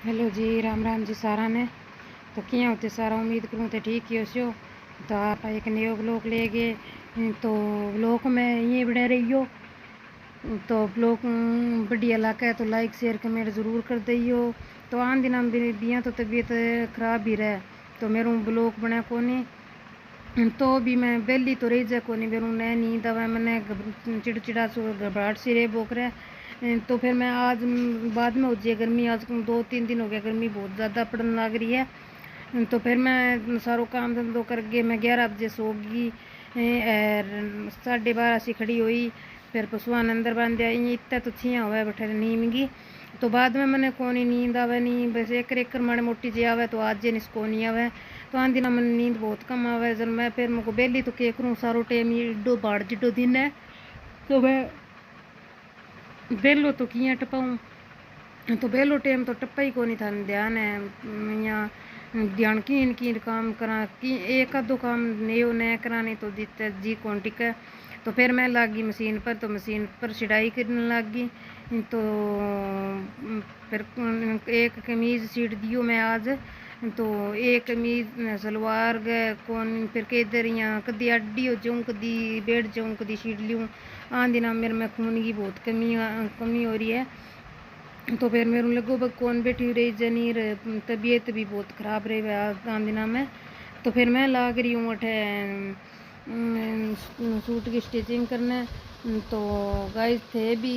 Hello जी, राम राम जी सारा ने। तो किया होते सारा, उम्मीद करूँ तो ठीक ही हो। तो आप एक नयो ब्लॉग ले गए। तो ब्लॉग में ये बढ़ा रही हो। तो ब्लॉग बढ़िया लगा है तो लाइक शेयर कमेंट ज़रूर कर दियो। तो आन दिन बिया तो तबीयत ख़राब भी रहे तो मेरू ब्लॉग बना को नहीं। तो भी मैं बेली तो रही जाए को नहीं, मेरू नए नींद आवे, मैंने चिड़चिड़ा सो घबराहट सी रे बोक रहा। तो फिर मैं आज बाद में हो जाए गर्मी, आज 2-3 दिन हो गया गर्मी बहुत ज़्यादा पड़ने लग रही है। तो फिर मैं सारो काम धंधो करके मैं 11 बजे सो गई। 12:30 से खड़ी हुई, फिर पशुआन अंदर बांध आई, इतना तो छिया हुआ बैठे नींद की। तो बाद में मैंने कोनी नींद आवे नहीं, बस एक एक माड़े मोटी जी आवे तो आज जे निसको नहीं आवे। तो आंधी ना मन नींद बहुत कम आवे। जब मैं फिर मुझको बेली तो के करूँ, सारो टाइम ये डो बाढ़ जिडो दिन है तो मैं बेलो तो किया टपाऊँ। तो बेलो टाइम तो टप्पा ही को नहीं था, ध्यान है यहाँ ध्यान की काम करा कि एक आधो काम नयो नया कराने तो जीते जी कौन टिका। तो फिर मैं लग गई मशीन पर, तो मशीन पर सिलाई करने लग गई। तो फिर एक कमीज़ सीट दियो मैं आज। तो एक कमीज़ सलवार गए कौन, फिर किधर यहाँ कदी अड्डी हो जाऊँ, कदी बैठ जाऊँ, कदी सीट लूँ। आन दिना मेरे में खून की बहुत कमी हो रही है। तो फिर मेरे लगो बग कौन बैठी रही जनी, तबीयत भी बहुत ख़राब रही आन दिना में। तो फिर मैं लाग रही हूँ अठे सूट की स्टिचिंग करने। तो गाइस थे भी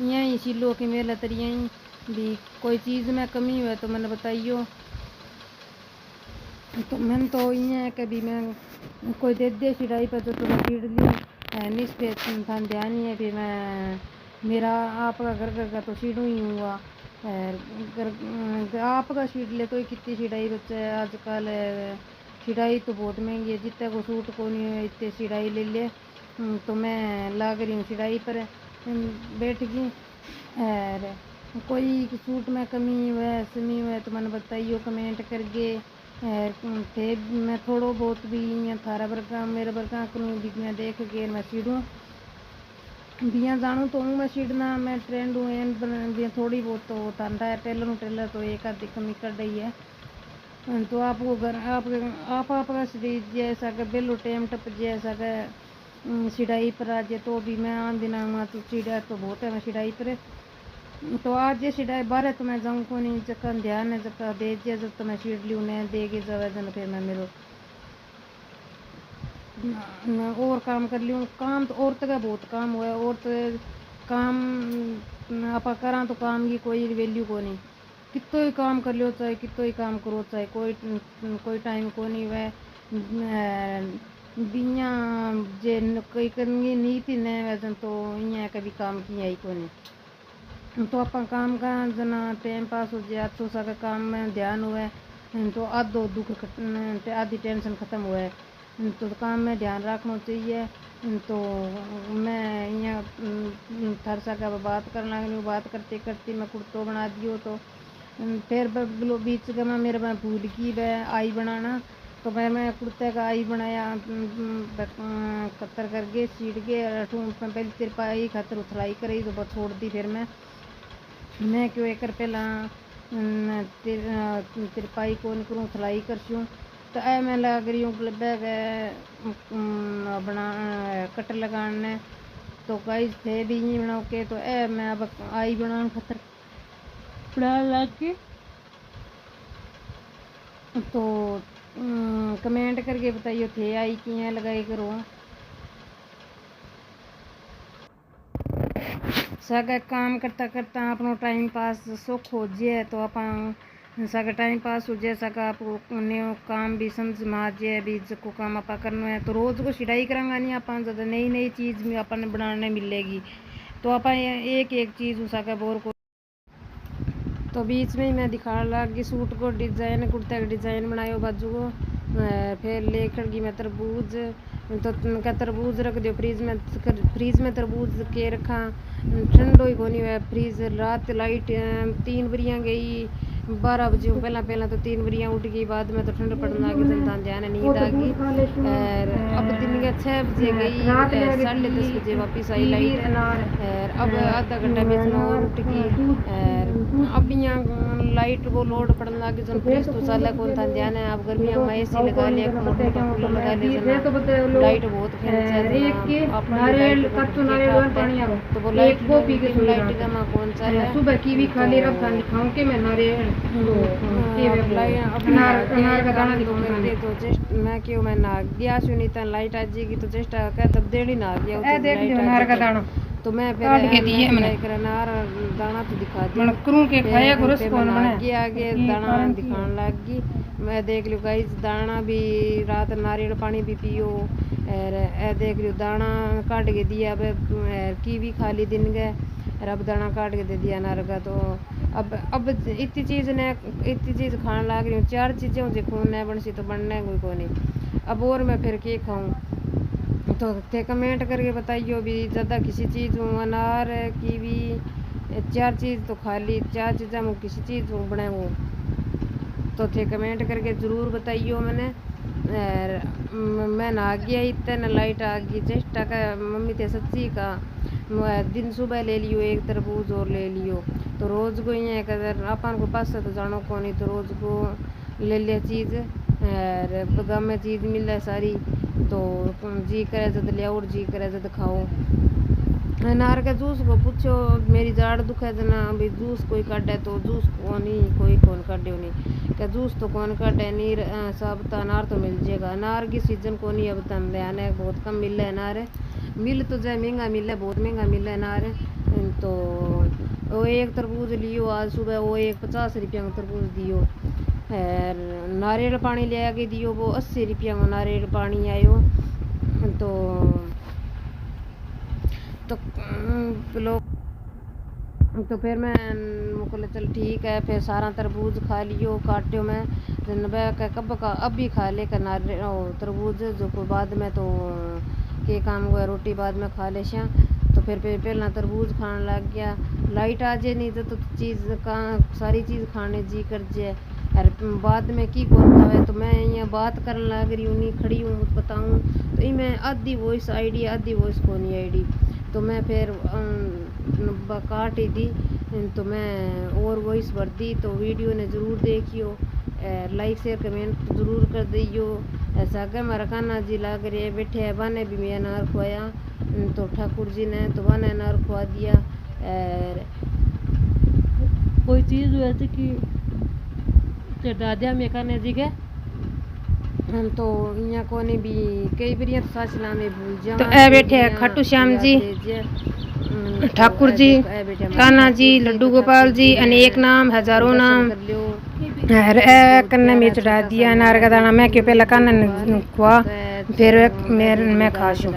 यहीं सिलो के मेला तर यहीं भी कोई चीज़ में कमी हुआ तो मैंने बताइयो। तो मैंने तो ये है कभी मैं कोई दे दे सिलाई पर तो मैं सीट ली निस पे था ध्यान ही है। फिर मैं मेरा आपका घर का तो सीढ़ू ही हुआ आपका सीट ले तो कितनी सिलाई बच्चे आजकल सिलाई तो बहुत महंगी है, जितने को सूट को नहीं है इतने सिलाई ले ले। तो मैं लाग रही हूँ सिलाई पर बैठ गई। और कोई सूट में कमी हुआ समी हुआ तो मैंने बताइयो कमेंट करके। थे मैं थोड़ो बहुत भी यहाँ थारा वर्गा मेरे वर्गा करूँ भी मैं देख के मैं सीढ़ूँ बिया जानूँ तो हूँ मैं सीढ़ना मैं ट्रेंड हूँ एन थोड़ी बहुत तो तांडा है टेलर तो एक आधी कमी कर रही है। तो आपको घर आपका जैसा का बेलो टाइम टप जैसा का सिलाई पर आ जाए तो भी मैं आन दिना तो सीढ़ा तो बहुत है मैं सिलाई पर। तो आज ये सिलाई बारह तो मैं जाऊँ को नहीं जका ध्यान है जका दे दिया जब तो मैं सीढ़ ली उन्हें देगी जब जन फिर मैं मेरे और काम कर लियूँ। काम तो औरत का बहुत काम हुआ है, औरत काम आप करा तो काम की कोई वैल्यू को नहीं, कितो ही काम कर लियो चाहे कितो ही काम करो चाहे कोई टाइम को नहीं वह बिया जे कोई करनी नीति न वैसे तो यहाँ कभी काम किया ही को नहीं। तो आप काम का जना टाइम पास हो जाए तो सा काम में ध्यान हुआ तो आधो दुख आधी टेंशन ख़त्म हुआ है। तो काम में ध्यान रखना चाहिए। तो मैं यहाँ थर सा का बात करना बात करते करते मैं कुर्तो बना दियो। तो फिर बीच का मैं मेरे में भूल की वह आई बनाना। तो मैं कुर्ते का आई बनाया कतर करके सीट के पहले तिरपाई खातर उथलाई करी तो बस छोड़ दी। फिर मैं क्यों एक पहला तिरपाई कौन करूँ सिलाई करसूँ। तो ऐ मैं लग रही हूँ बैग बना कट लगाने। तो गाइस थे भी नहीं बनाओ के तो ऐ मैं अब आई बनाने खतर बना लग के। तो कमेंट करके बताइए थे आई कि लगाई करो सगा काम करता करता अपना टाइम पास सुख हो जाए तो आप सगा टाइम पास हो जाए सगा आप काम भी समझ में आ जाए भी जो काम आप करना है। तो रोज़ को सिलाई करांगा नहीं आप ज़्यादा नई नई चीज़ भी अपन बनाने मिलेगी। तो आप एक एक चीज़ उसका बोर को तो बीच में ही मैं दिखा लगी सूट को डिज़ाइन कुर्ते का डिज़ाइन बनायो बाजू को। फिर लेकर गई मैं तरबूज। तो का तरबूज रख दियो फ्रीज में तरबूज के रखा ठंडो ही कोनी हुआ फ्रीज। रात लाइट 3 बरियाँ गई 12 बजे पहला पहला तो 3 बरियां उठ गई, बाद में तो ठंड पड़ने लगी, जल्द ध्यान नींद आ गई। और अब दिन के 6 बजे गई, 10:30 बजे वापस आई लाइट। और अब आधा घंटा बीच में और उठ गई। और अब यहाँ लाइट को लोड पड़ने लगी, जन फ्रिज तो साला कौन था ध्यान है। अब गर्मियों में एसी लगा लिया, मोटर का कूलर लगा लिया, लाइट बहुत खर्चा तो वो लाइट जमा कौन सा है। सुबह की भी खाली रब खाऊं के मैं नारियल अनार का दाना दिखाऊंगी तो जस्ट मैं क्यों मैं ना गया सुनीता लाइट आ जाएगी तो जस्ट क्या तब देड़ी ना गया अनार का दाना तो मैं फिर अनार दाना तो दिखा दिया करूं के खाया गुरस कौन बना आगे आगे दाना दिखाने लग गई। मैं देख लियो गाइस दाना भी रात नारियल पानी भी पियो। और देख लियो दाना काट के दिया। अब कीवी खा ली दिन गए और अब दाना काट के दे दिया अनार का। तो अब इतनी चीज़ खाने लग रही हूँ। 4 चीज़ें मुझे खून है बन सी तो बनना है कोई नहीं। अब और मैं फिर के खाऊँ तो थे कमेंट करके बताइयो भी ज़्यादा किसी चीज़ हूँ अनार कीवी 4 चीज़ तो खा ली 4 चीज़ें मैं किसी चीज़ हूँ बने हूँ तो थे कमेंट करके ज़रूर बताइयो। मैंने मैं ना गया इतना लाइट आ गई चेष्टा का मम्मी थे सच्ची का दिन सुबह ले लियो 1 तरबूज और ले लियो तो रोज़ को ही अगर अपन को पास तो जानो को नहीं तो रोज़ को ले लिया चीज़। और गाँव में चीज़ मिल है सारी तो जी करे जद लिया और जी करे जद खाओ। अनार के जूस को पूछो मेरी जाड़ दुखे जना अभी जूस कोई काटे तो जूस को नहीं कोई कौन काटे नहीं क्या जूस तो कौन काटे नहीं सब तो अनार तो मिल जाएगा। अनार की सीजन को नहीं अब तन ध्यान है बहुत कम मिल है अनार मिल तो जाए महंगा मिल है बहुत महंगा मिल है अनार। तो वो 1 तरबूज लियो आज सुबह वो 50 रुपया का तरबूज दियो। और नारियल पानी ले आके दियो वो 80 रुपया का नारियल पानी आयो। तो फिर मैं बोले चल ठीक है फिर सारा तरबूज खा लियो काट्यो मैं कब का अब भी खा ले कर नारियल तरबूज जो कोई बाद में तो के काम हुआ रोटी बाद में खा ले श्या। तो फिर पहला तरबूज खाने लग गया लाइट आ जाए नहीं तो चीज़ का सारी चीज़ खाने जी कर जाए। और बाद में की कौन खावे तो मैं यहाँ बात करने लग रही हूँ नहीं खड़ी हूँ बताऊँ तो ये मैं आधी वॉइस आईडी आधी वॉइस को नहीं आईडी तो मैं फिर काट ही दी तो मैं और वॉइस भर दी। तो वीडियो ने ज़रूर देखियो लाइक शेयर कमेंट ज़रूर कर दियो। ऐसा अगर मेरा कान्हा जी लाग रहे बैठे है बाने भी मैं अनार खुआया तो ठाकुर जी ने तो बाने अनार खुआ दिया। और कोई चीज़ वैसे कि दादा में कान्हा जी के तो यहाँ कोने भी कई बार तो साचला में भूल जा तो ए बैठे है खाटू श्याम जी ठाकुर जी कान्हा जी लड्डू गोपाल जी अनेक नाम हजारों नाम कन्ने में चढ़ा दिया अनार का दाना मैं क्यों पहले कान्हा ने खुआ फिर मैं खाशूँ।